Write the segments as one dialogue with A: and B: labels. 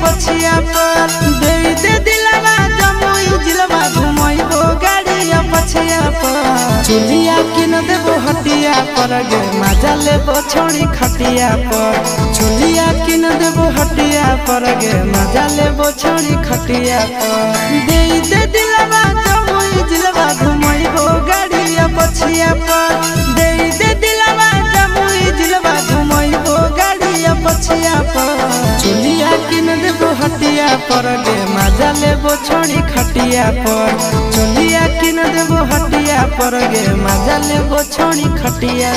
A: पछिया पर दे दे दिलवा जमुई जिलवा घुमइबो गाड़िया पछिया पर चुलिया किन देबो हटिया पर गे मजा लेबो छोड़ी खटिया पर चुलिया किन देबो हटिया पर गे मजा लेबो छोड़ी खटिया पर दे दे दिलवा जमुई जिलवा घुमइबो गाड़िया पछिया पर दे दे दिलवा जमुई जिलवा घुमइबो गाड़िया पछिया पर चुलिया किन देबो हटिया पर गे मजा लेबो छोड़ी खटिया पर चुलिया किन देबो हटिया पर गे मजा लेबो छोड़ी खटिया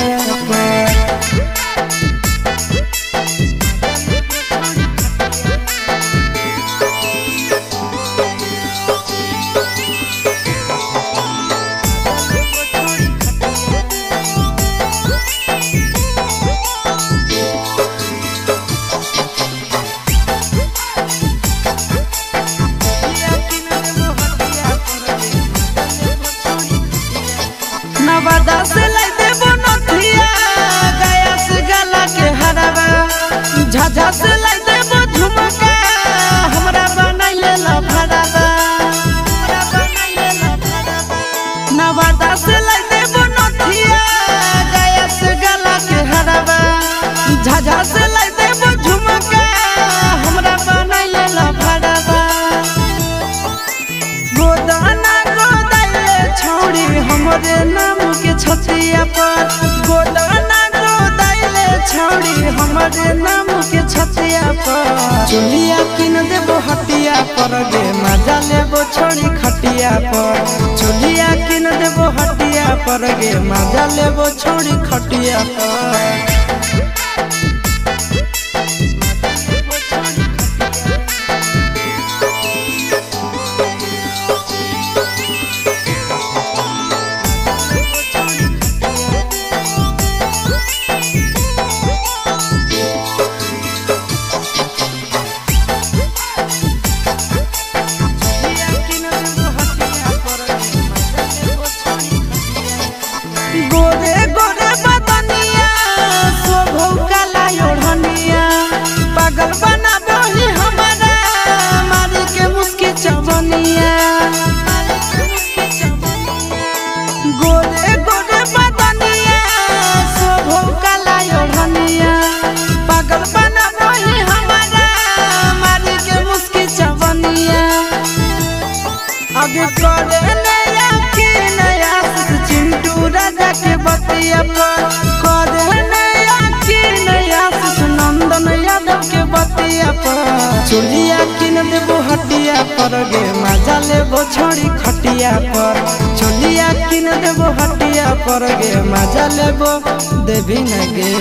A: पर नवादा से लाई देबो नथिया गया से गला के हरवा झाझा से लाई देबो झुमका हमरा बनाइले ला भड़वा नवादा से लाई देबो नथिया गया से गला के हरवा झाझा से लाई देबो झुमका हमरा बनाइले ला भड़वा गोदाना गोदाइले छोड़ी हमरे नाम के छतिया पर गोदाना गोदाइले छोड़ी हमरे नाम के छतिया पर चुलिया किन देबो हटिया पर गे मजा लेबो छोड़ी खटिया पर चुलिया किन देबो हटिया पर गे मजा लेबो छोड़ी खटिया पर गोरे गोरे बदनिया शोभो काला ओढ़निया पागल बनाबो ही हमारा मारी के मुस्की चवनिया गोरे गोरे बदनिया शोभो काला ओढ़निया पागल बनाबो ही हमारा मारी के मुस्की चवनिया आगे करे नया की नया चिंटू राजा के बतिया पर करे नया की नया नंदन यादव के बतिया पर चुलिया किन देबो हटिया पर गे मजा लेबो छोड़ी खटिया पर चुलिया किन देबो हटिया पर गे मजा लेबो देवी न गे।